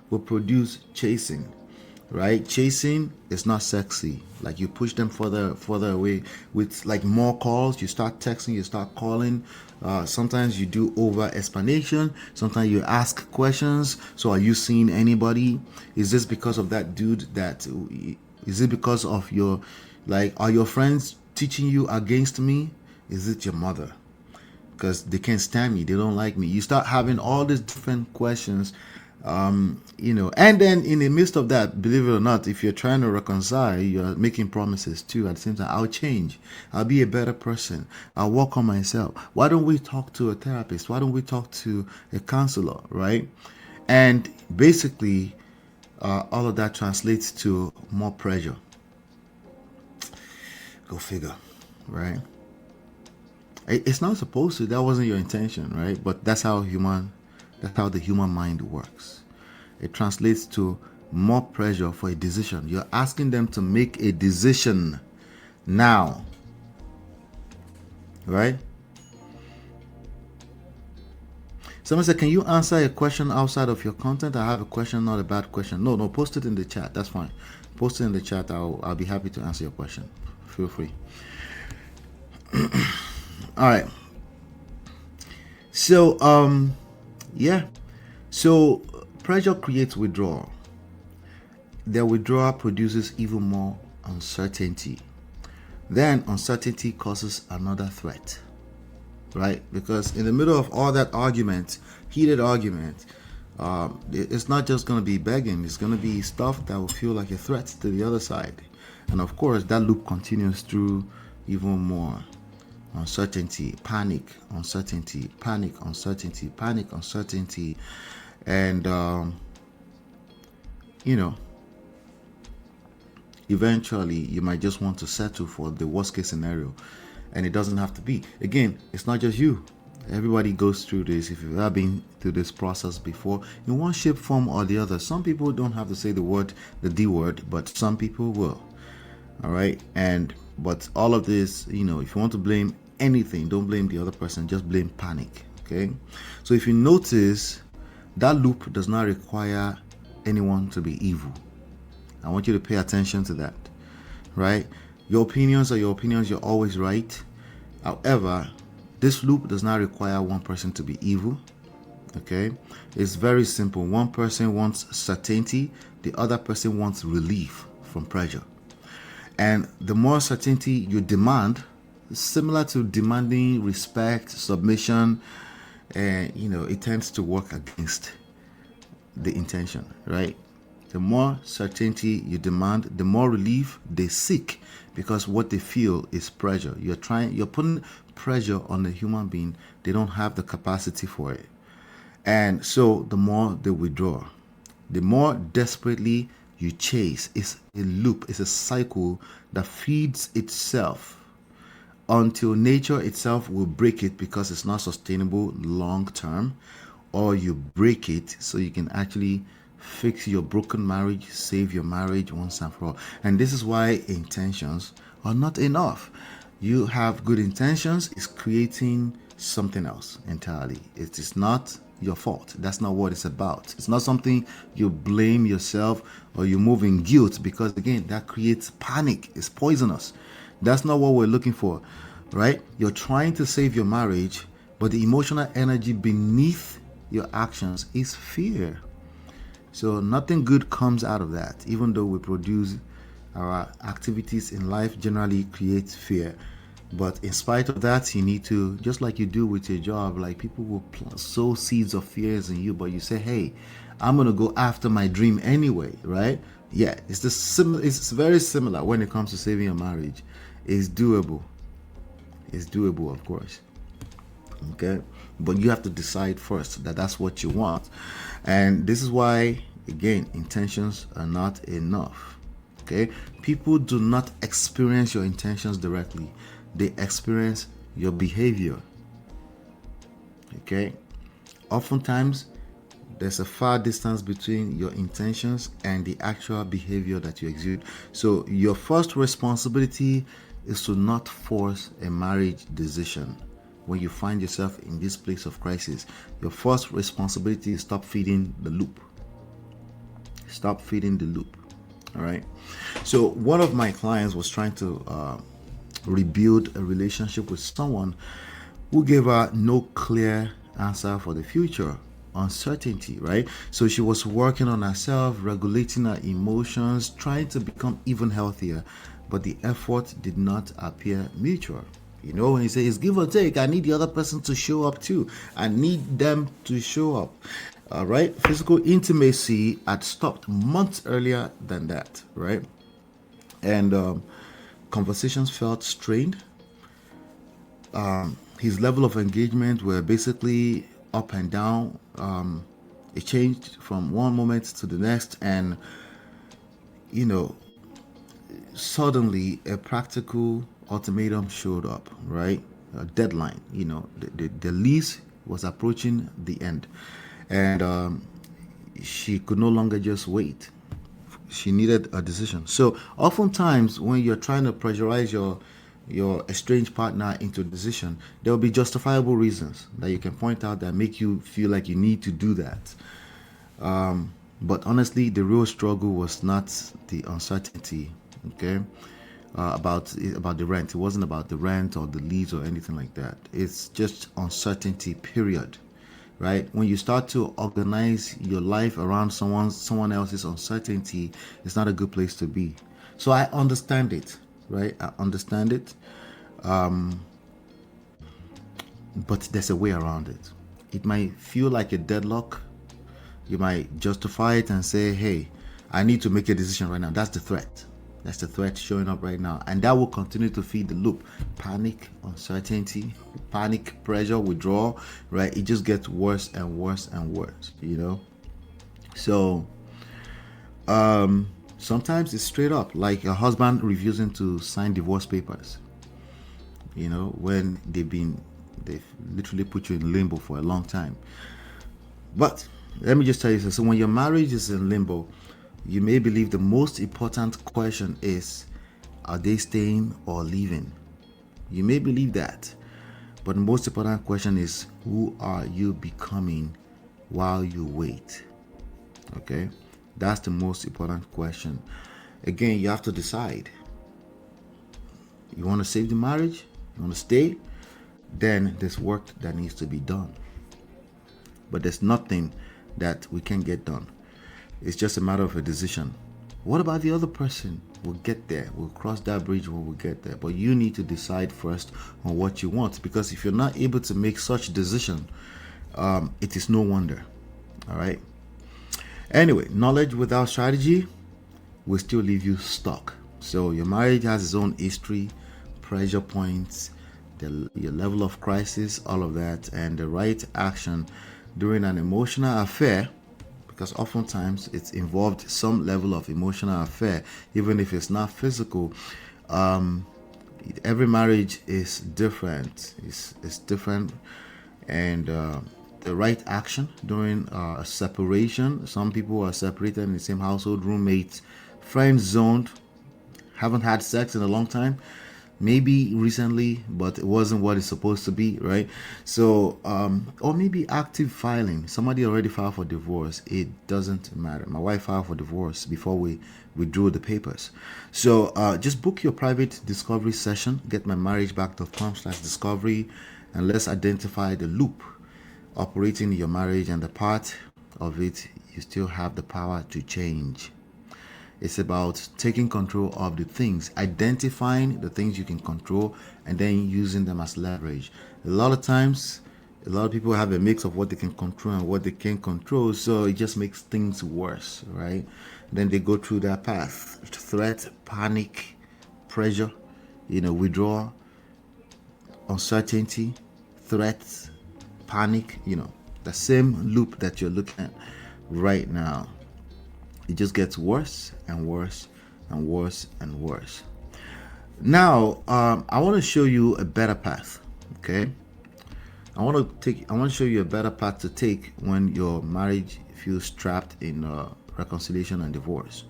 will produce chasing, right? Chasing is not sexy. Like you push them further away with like more calls. You start texting, you start calling. Sometimes you do over explanation. Sometimes you ask questions. So are you seeing anybody? Is this because of that dude? That is it because of your, like, are your friends teaching you against me? Is it your mother? Because they can't stand me, they don't like me. You start having all these different questions, and then in the midst of that, believe it or not, if you're trying to reconcile, you're making promises too at the same time. I'll change, I'll be a better person, I'll work on myself. Why don't we talk to a therapist? Why don't we talk to a counselor, right? And basically, all of that translates to more pressure. Go figure, right? It's not supposed to. That wasn't your intention, right? But that's how the human mind works. It translates to more pressure for a decision. You're asking them to make a decision now, right? Someone said, "Can you answer a question outside of your content?" I have a question, not a bad question. No, post it in the chat. That's fine. Post it in the chat. I'll be happy to answer your question. Feel free. All right. So, yeah. So, pressure creates withdrawal. The withdrawal produces even more uncertainty. Then, uncertainty causes another threat, right? Because in the middle of all that argument, heated argument, it's not just going to be begging. It's going to be stuff that will feel like a threat to the other side. And of course, that loop continues through even more. Uncertainty, panic, uncertainty, panic, uncertainty, panic, uncertainty. And, eventually you might just want to settle for the worst case scenario. And it doesn't have to be. Again, it's not just you. Everybody goes through this. If you've ever been through this process before, in one shape, form, or the other. Some people don't have to say the D word, but some people will. All right. But all of this, if you want to blame anything, don't blame the other person, just blame panic. Okay. So if you notice, that loop does not require anyone to be evil. I want you to pay attention to that. Right? Your opinions are your opinions. You're always right. However, this loop does not require one person to be evil. Okay. It's very simple. One person wants certainty. The other person wants relief from pressure. And the more certainty you demand, similar to demanding respect, submission, it tends to work against the intention, right? The more certainty you demand, the more relief they seek, because what they feel is pressure. You're putting pressure on the human being. They don't have the capacity for it. And so the more they withdraw, the more desperately you chase. It's a loop, it's a cycle that feeds itself until nature itself will break it, because it's not sustainable long term, or you break it so you can actually fix your broken marriage, save your marriage once and for all. And this is why intentions are not enough. You have good intentions, it's creating something else entirely. It is not your fault. That's not what it's about. It's not something you blame yourself or you move in guilt, because again, that creates panic. It's poisonous. That's not what we're looking for, right? You're trying to save your marriage, but the emotional energy beneath your actions is fear. So nothing good comes out of that. Even though we produce, our activities in life generally create fear. But in spite of that, you need to, just like you do with your job, like people will sow seeds of fears in you, but you say, hey, I'm going to go after my dream anyway, right? Yeah, it's very similar when it comes to saving your marriage. It's doable. It's doable, of course. Okay? But you have to decide first that that's what you want. And this is why, again, intentions are not enough. Okay? People do not experience your intentions directly. They experience your behavior. Okay? Oftentimes, there's a far distance between your intentions and the actual behavior that you execute. So your first responsibility is to not force a marriage decision. When you find yourself in this place of crisis, your first responsibility is stop feeding the loop. Stop feeding the loop. All right. So one of my clients was trying to rebuild a relationship with someone who gave her no clear answer for the future, uncertainty, right? So she was working on herself, regulating her emotions, trying to become even healthier, but the effort did not appear mutual. You know, when you say it's give or take, I need the other person to show up too. I need them to show up. All right. Physical intimacy had stopped months earlier than that, right? And conversations felt strained. His level of engagement were basically up and down. It changed from one moment to the next, and you know, suddenly a practical ultimatum showed up, right? A deadline. You know, the lease was approaching the end, and she could no longer just wait. She needed a decision. So oftentimes when you're trying to pressurize your estranged partner into a decision, there will be justifiable reasons that you can point out that make you feel like you need to do that. But honestly, the real struggle was not the uncertainty, okay, about the rent. It wasn't about the rent or the lease or anything like that. It's just uncertainty, period. Right? When you start to organize your life around someone else's uncertainty, it's not a good place to be. So I understand it, right? I understand it, but there's a way around it. It might feel like a deadlock. You might justify it and say, hey, I need to make a decision right now. That's the threat. That's the threat showing up right now. And that will continue to feed the loop. Panic, uncertainty, panic, pressure, withdrawal, right? It just gets worse and worse and worse, you know? So sometimes it's straight up, like a husband refusing to sign divorce papers, you know, when they've literally put you in limbo for a long time. But let me just tell you so when your marriage is in limbo, you may believe the most important question is, are they staying or leaving? You may believe that. But the most important question is, who are you becoming while you wait? Okay? That's the most important question. Again, you have to decide. You want to save the marriage? You want to stay? Then there's work that needs to be done. But there's nothing that we can get done. It's just a matter of a decision. What about the other person? We'll get there. We'll cross that bridge when we get there. But you need to decide first on what you want, because if you're not able to make such decision, it is no wonder. All right. Anyway, knowledge without strategy will still leave you stuck. So your marriage has its own history, pressure points, your level of crisis, all of that, and the right action during an emotional affair, because oftentimes it's involved some level of emotional affair, even if it's not physical. Every marriage is different. It's different, and the right action during a separation. Some people are separated in the same household, roommates, friend zoned, haven't had sex in a long time, maybe recently, but it wasn't what it's supposed to be, right? So or maybe active filing. Somebody already filed for divorce. It doesn't matter. My wife filed for divorce before we withdrew the papers. So just book your private discovery session. Get my marriageback.com/discovery, and let's identify the loop operating in your marriage and the part of it you still have the power to change. It's about taking control of the things, identifying the things you can control, and then using them as leverage. A lot of times, a lot of people have a mix of what they can control and what they can't control, so it just makes things worse, right? Then they go through that path: threat, panic, pressure, withdrawal, uncertainty, threats, panic, the same loop that you're looking at right now. It just gets worse and worse and worse and worse. Now, I want to show you a better path. Okay, I want to show you a better path to take when your marriage feels trapped in reconciliation and divorce.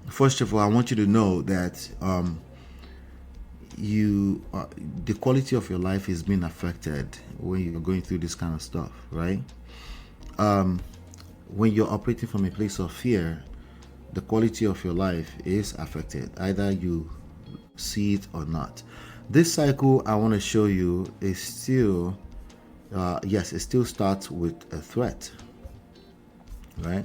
First of all, I want you to know that the quality of your life is being affected when you're going through this kind of stuff, right? when you're operating from a place of fear, the quality of your life is affected, either you see it or not. This cycle I want to show you is still, yes, it still starts with a threat, right?